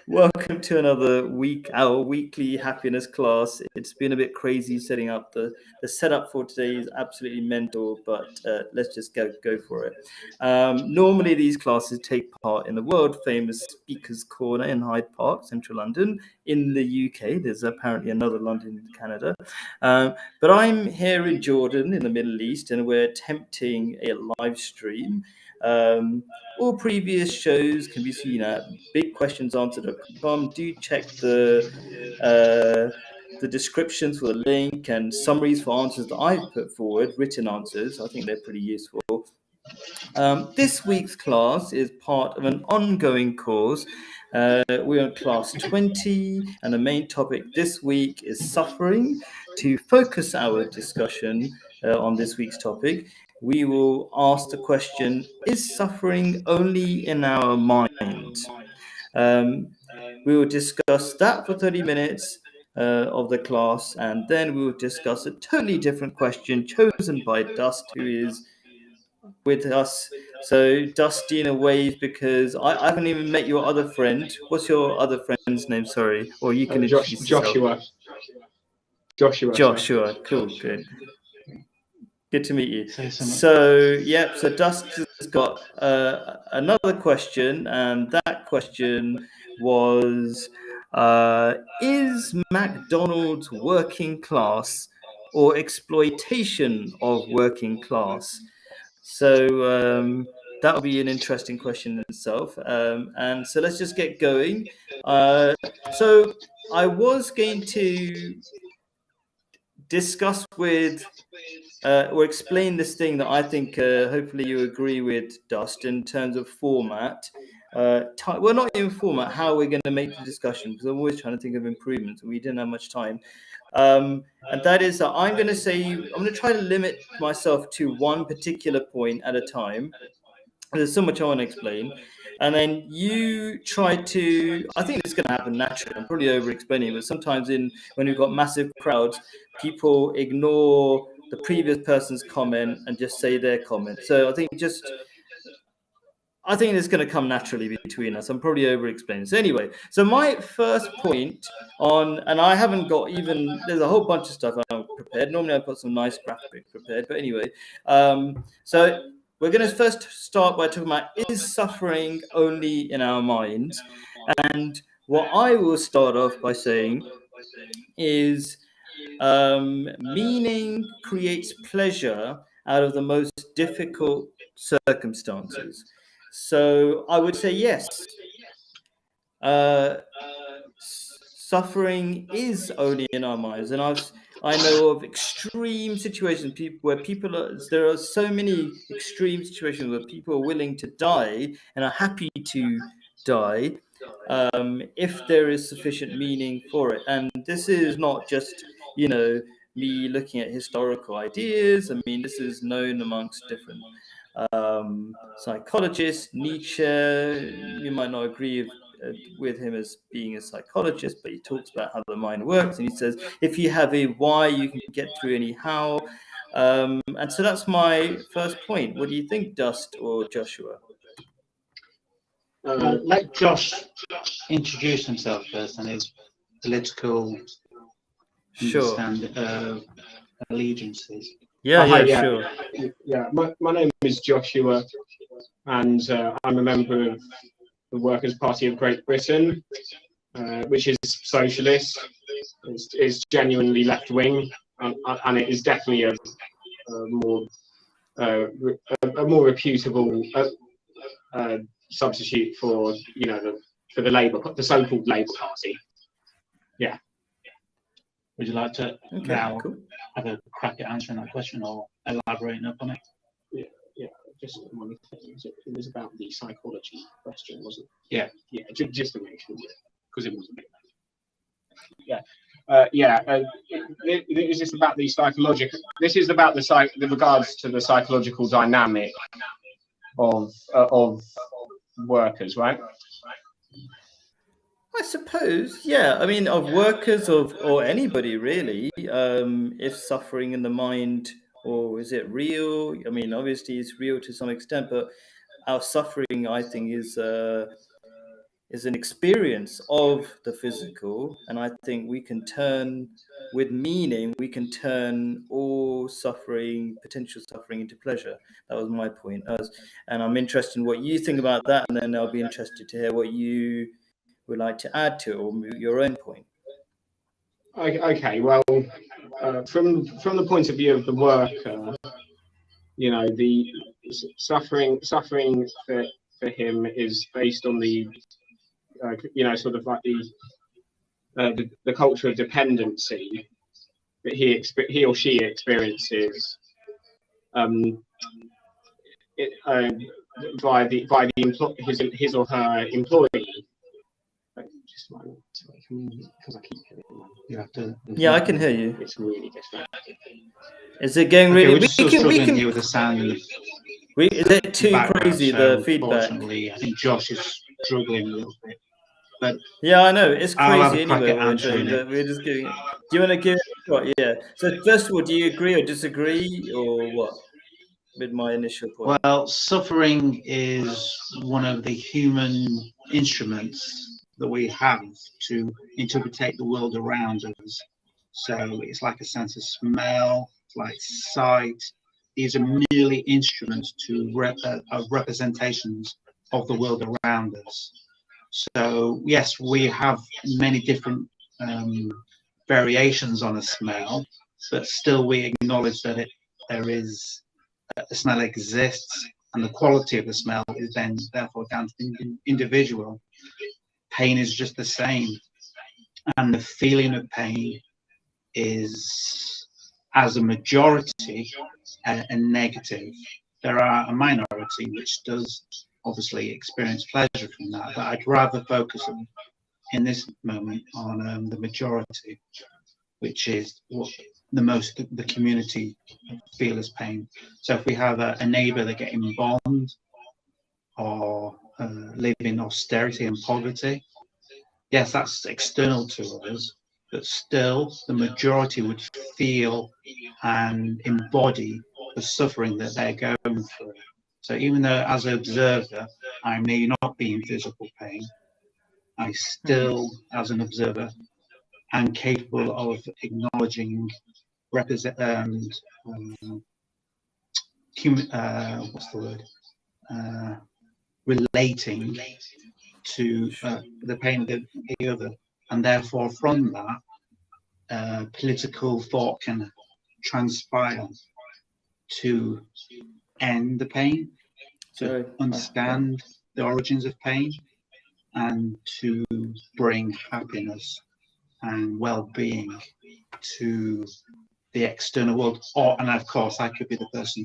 Welcome to another week, our weekly happiness class. It's been a bit crazy setting up. The setup for today is absolutely mental, but let's just go for it. Normally, these classes take part in the world famous Speakers Corner in Hyde Park, central London. In the UK, there's apparently another London in Canada. But I'm here in Jordan, in the Middle East, and we're attempting a live stream. All previous shows can be seen at bigquestionsanswered.com. Do check the descriptions for the link and summaries for answers that I've put forward, written answers. I think they're pretty useful. This week's class is part of an ongoing course. We're on class 20, and the main topic this week is suffering. To focus our discussion on this week's topic, we will ask the question, is suffering only in our minds? We will discuss that for 30 minutes of the class, and then we will discuss a totally different question chosen by Dust, who is with us. So, Dusty, in a wave, because I haven't even met your other friend. What's your other friend's name? Sorry, or you can introduce yourself. Joshua. Cool, good. Good to meet you. So Dust has got another question, and that question was, is McDonald's working class or exploitation of working class? So that will be an interesting question in itself. And so let's just get going. So I was going to discuss with or explain this thing that I think hopefully you agree with, Dust, in terms of format. Well, not even format, how we're going to make the discussion, because I'm always trying to think of improvements, and we didn't have much time. And that is that I'm going to try to limit myself to one particular point at a time. There's so much I want to explain. And then you try to, I think it's going to happen naturally. I'm probably over explaining, but sometimes when we've got massive crowds, people ignore the previous person's comment and just say their comment. So I think it's going to come naturally between us. I'm probably over explaining. So anyway, so my first point and I haven't got there's a whole bunch of stuff I've prepared. Normally I've got some nice graphics prepared, but anyway, so we're going to first start by talking about, is suffering only in our minds? And what I will start off by saying is, meaning creates pleasure out of the most difficult circumstances. So I would say yes. Suffering is only in our minds, and I know of extreme situations there are so many extreme situations where people are willing to die and are happy to die if there is sufficient meaning for it. And this is not just me looking at historical ideas. I mean, this is known amongst different psychologists. Nietzsche, you might not agree with him as being a psychologist, but he talks about how the mind works, and he says if you have a why, you can get through any how. And so that's my first point. What do you think, Dust or Joshua? Let Josh introduce himself first and his political allegiances. Sure. My name is Joshua, and I'm a member of the Workers' Party of Great Britain, which is socialist. It's genuinely left-wing, and it is definitely a more reputable substitute for the so-called Labour Party. Yeah. Would you like to have a crack at answering that question or elaborating upon it? Yeah. Just one thing. It was about the psychology question, wasn't it? Yeah. Just to make sure, because it was a bit. Is this about the psychological? This is about the regards to the psychological dynamic of workers, right? I suppose, yeah. I mean, of workers, or anybody really. If suffering in the mind, or is it real? I mean, obviously it's real to some extent, but our suffering, I think, is is an experience of the physical, and I think we can turn with meaning, we can turn all suffering, potential suffering, into pleasure. That was my point. And I'm interested in what you think about that, and then I'll be interested to hear what you would like to add to it, or your own point. Okay, well, from the point of view of the worker, you know, the suffering for him is based on the you know, sort of like the culture of dependency that he or she experiences by his or her employee. Just because I keep hearing you have to. Yeah, I can hear you. It's really distracting. Is it going really? We're just still struggling here with the sound. Is it too crazy, so the feedback? Unfortunately, I think Josh is struggling a little bit. But yeah, I know it's crazy anyway. We're just giving it. Do you want to give it a shot? Yeah. So first of all, do you agree or disagree, or what, with my initial point? Well, suffering is one of the human instruments that we have to interpret the world around us. So it's like a sense of smell, like sight. These are merely instruments to representations of the world around us. So yes, we have many different variations on a smell, but still we acknowledge that the smell exists, and the quality of the smell is then therefore down to the individual. Pain is just the same, and the feeling of pain is, as a majority, a negative. There are a minority which does obviously experience pleasure from that, but I'd rather focus in this moment on the majority, which is what the community feel as pain. So if we have a neighbour that get embalmed or live in austerity and poverty, yes, that's external to us, but still the majority would feel and embody the suffering that they're going through. So even though as an observer, I may not be in physical pain, I still, as an observer, am capable of acknowledging, what's the word? Relating to the pain of the other. And therefore from that, political thought can transpire to end the pain, to understand the origins of pain, and to bring happiness and well-being to the external world. And of course, I could be the person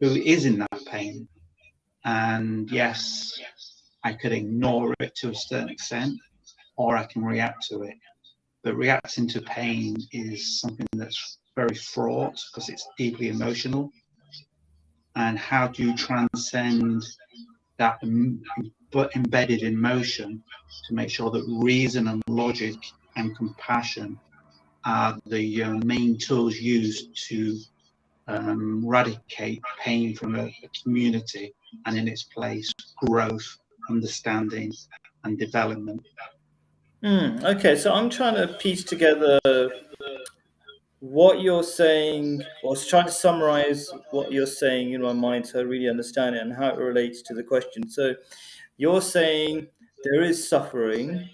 who is in that pain. And yes, I could ignore it to a certain extent, or I can react to it. But reacting to pain is something that's very fraught because it's deeply emotional. And how do you transcend that embedded emotion to make sure that reason and logic and compassion are the main tools used to eradicate pain from a community, and in its place growth, understanding and development. Okay, so I'm trying to piece together what you're saying, or trying to summarize what you're saying in my mind so I really understand it and how it relates to the question. So you're saying there is suffering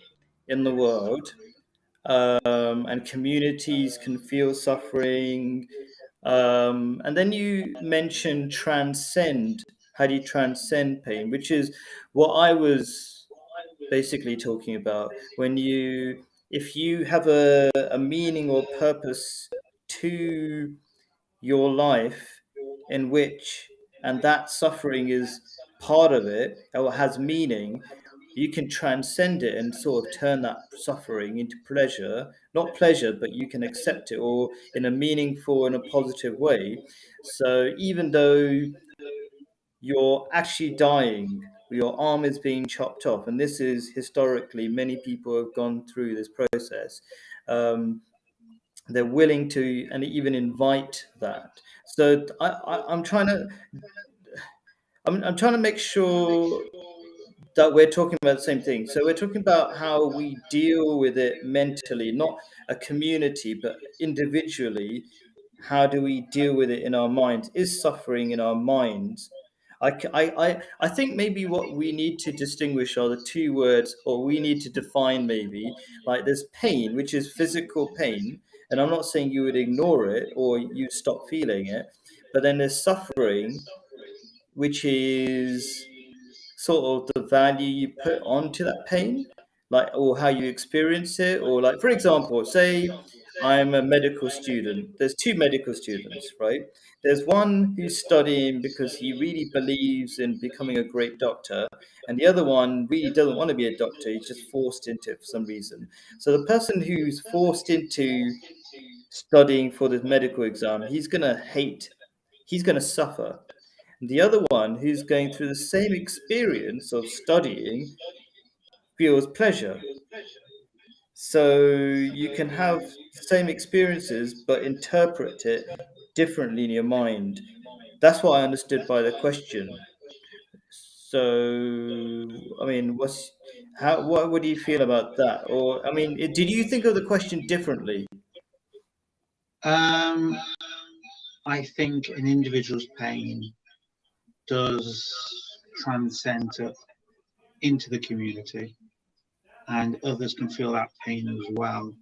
in the world, and communities can feel suffering. And then you mentioned transcend. How do you transcend pain? Which is what I was basically talking about. If you have a meaning or purpose to your life, and that suffering is part of it, or has meaning, you can transcend it and sort of turn that suffering into pleasure. Not pleasure, but you can accept it, or in a meaningful and a positive way. So even though you're actually dying, your arm is being chopped off, and this is historically, many people have gone through this process. They're willing to and even invite that. So I'm trying to make sure that we're talking about the same thing. So we're talking about how we deal with it mentally, not a community, but individually. How do we deal with it in our minds? Is suffering in our minds? I think maybe what we need to distinguish are the two words, or we need to define maybe, like there's pain, which is physical pain. And I'm not saying you would ignore it or you stop feeling it, but then there's suffering, which is sort of the value you put onto that pain, like, or how you experience it. Or like, for example, say I'm a medical student. There's two medical students, right? There's one who's studying because he really believes in becoming a great doctor, and the other one really doesn't want to be a doctor. He's just forced into it for some reason. So the person who's forced into studying for this medical exam, he's going to hate, he's going to suffer. The other one, who's going through the same experience of studying, feels pleasure. So you can have the same experiences but interpret it differently in your mind. That's what I understood by the question. So, I mean, what do you feel about that? Or, I mean, did you think of the question differently? I think an individual's pain does transcend into the community, and others can feel that pain as well.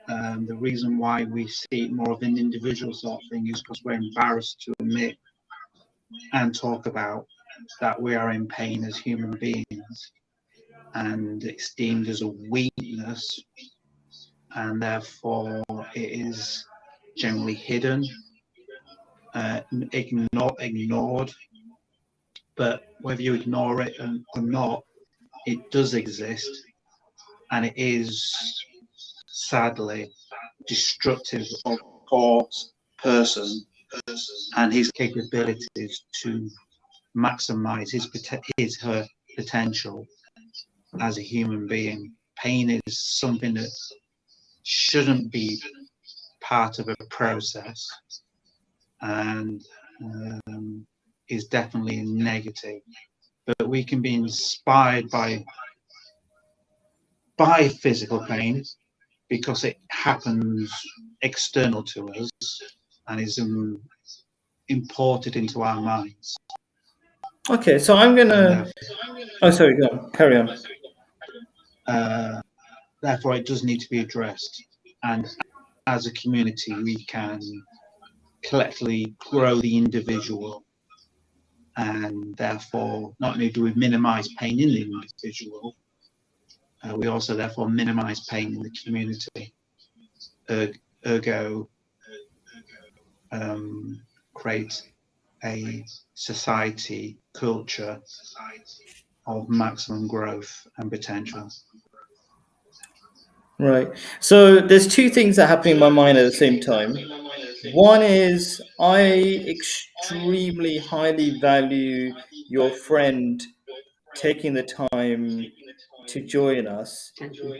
The reason why we see it more of an individual sort of thing is because we're embarrassed to admit and talk about that we are in pain as human beings, and it's deemed as a weakness, and therefore it is generally hidden, ignored. But whether you ignore it or not, it does exist, and it is sadly destructive of a person and his capabilities to maximize her potential as a human being. Pain is something that shouldn't be part of a process, and is definitely negative. But we can be inspired by physical pain because it happens external to us and is imported into our minds. Okay, so I'm gonna. Oh, sorry, go on. Carry on. Therefore, it does need to be addressed, and as a community, we can collectively grow the individual, and therefore, not only do we minimize pain in the individual, we also therefore minimize pain in the community. Ergo, create a society culture of maximum growth and potential. Right. So there's two things that happen in my mind at the same time. One is I extremely highly value your friend taking the time to join us,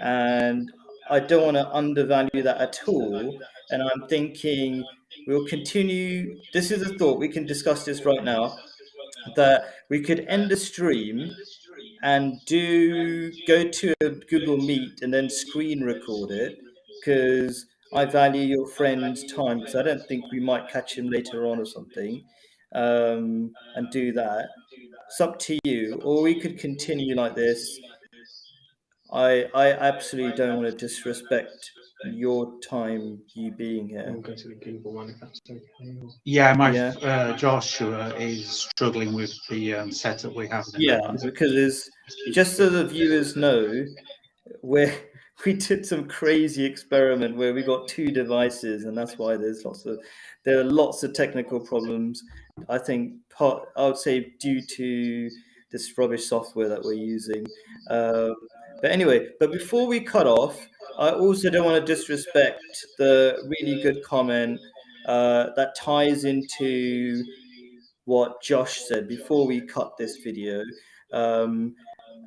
and I don't want to undervalue that at all. And I'm thinking we'll continue. This is a thought. We can discuss this right now. That we could end the stream and go to a Google Meet and then screen record it, because I value your friend's time, because I don't think we might catch him later on or something, and do that. It's up to you, or we could continue like this. I absolutely don't want to disrespect your time, you being here. We'll go to the Google one if that's okay. Yeah, Joshua is struggling with the setup we have. Yeah, because it's, just so the viewers know, we did some crazy experiment where we got two devices, and that's why there are lots of technical problems. I think I would say due to this rubbish software that we're using. But anyway, before we cut off, I also don't want to disrespect the really good comment that ties into what Josh said before we cut this video. So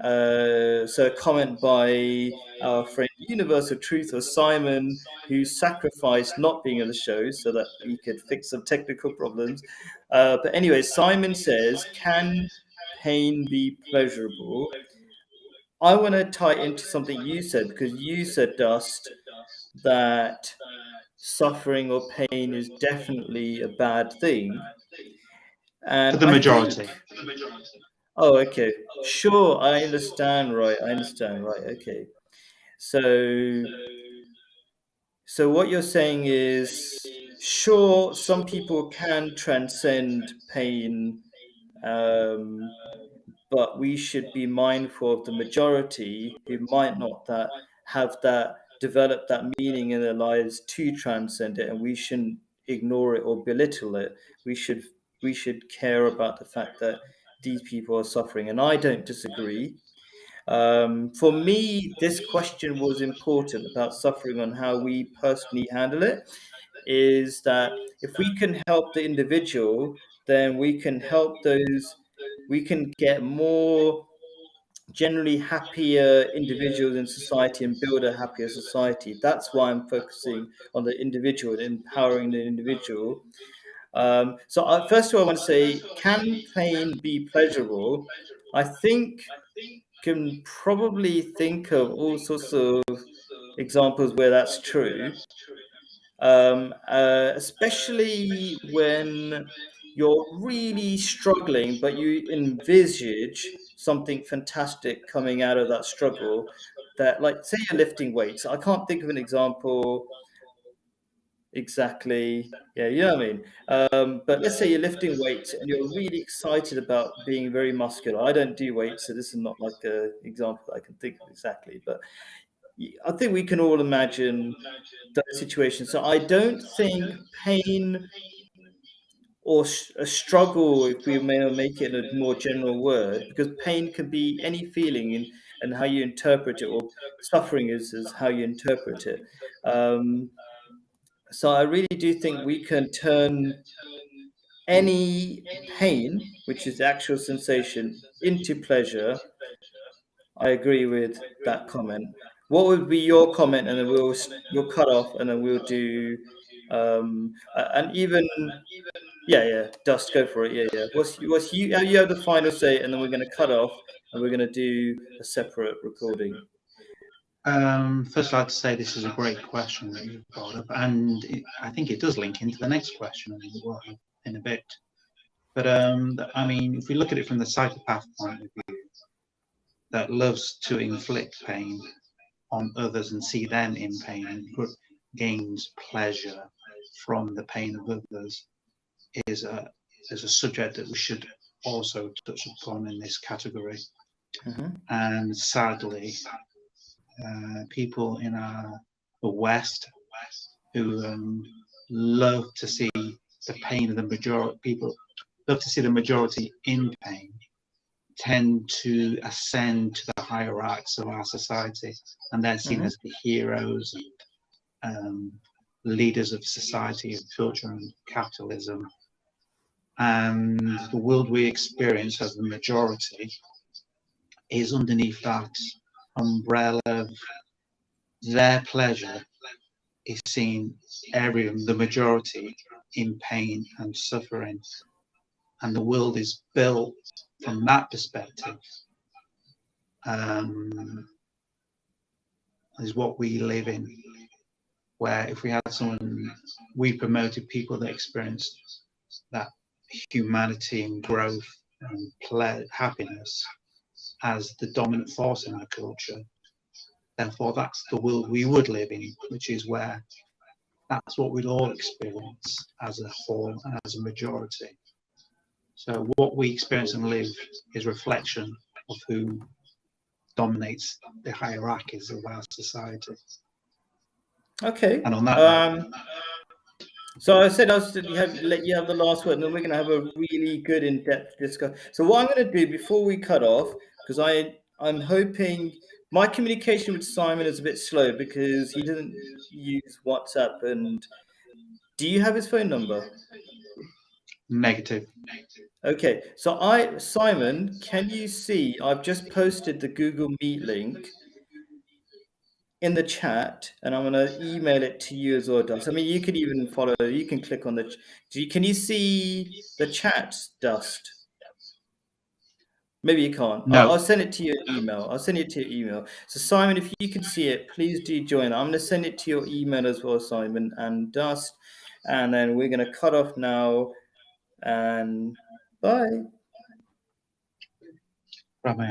a comment by our friend Universal Truth or Simon, who sacrificed not being on the show so that we could fix some technical problems. But anyway, Simon says, can pain be pleasurable? I want to tie into something you said, because you said, Dust, that suffering or pain is definitely a bad thing. And For the I majority. think, oh, okay, sure, I understand, right? Okay. So, what you're saying is, sure, some people can transcend pain, but we should be mindful of the majority who might not have that develop that meaning in their lives to transcend it, and we shouldn't ignore it or belittle it. We should care about the fact that these people are suffering, and I don't disagree. For me, this question was important about suffering and how we personally handle it. Is that if we can help the individual, then we can help those, we can get more generally happier individuals in society and build a happier society. That's why I'm focusing on the individual and empowering the individual. First of all, I want to say, can pain be pleasurable? I think can probably think of all sorts of examples where that's true, especially when you're really struggling, but you envisage something fantastic coming out of that struggle. That, like, say you're lifting weights. I can't think of an example exactly. Yeah, you know what I mean. But let's say you're lifting weights and you're really excited about being very muscular. I don't do weights, so this is not like an example that I can think of exactly. But I think we can all imagine those situations. So I don't think pain or a struggle, if we may make it a more general word, because pain can be any feeling and how you interpret it, or suffering is how you interpret it. Um, so I really do think we can turn any pain, which is the actual sensation, into pleasure. I agree with that comment. What would be your comment? And then we'll cut off, and then we'll do and even yeah, Dust, go for it. Yeah. What's you have the final say, and then we're going to cut off, and we're going to do a separate recording. First, I'd like to say this is a great question that you've brought up, and I think it does link into the next question in a bit. But I mean, if we look at it from the psychopath point of view, that loves to inflict pain on others and see them in pain and gains pleasure from the pain of others, is a subject that we should also touch upon in this category. And sadly, people in the West who love to see the pain of the majority, people love to see the majority in pain, tend to ascend to the hierarchs of our society, and they're seen as the heroes and leaders of society, of culture and capitalism. And the world we experience as the majority is underneath that umbrella of their pleasure is seeing everyone, the majority, in pain and suffering. And the world is built from that perspective, is what we live in, where if we had someone, we promoted people that experienced that humanity and growth and happiness as the dominant force in our culture. Therefore, that's the world we would live in, which is where that's what we'd all experience as a whole and as a majority. So what we experience and live is reflection of who dominates the hierarchies of our society. Okay. And on that so I said let you have the last word, and then we're going to have a really good in-depth discussion. So what I'm going to do before we cut off, because I'm hoping my communication with Simon is a bit slow because he doesn't use WhatsApp. And do you have his phone number? Negative. Okay, so Simon, can you see I've just posted the Google Meet link in the chat, and I'm going to email it to you as well, Dust. I mean, you could even follow, you can click on can you see the chat, Dust? Maybe you can't. No. I'll send it to your email. I'll send it to your email. So Simon, if you can see it, please do join. I'm going to send it to your email as well, Simon and Dust. And then we're going to cut off now. And bye. Bye-bye.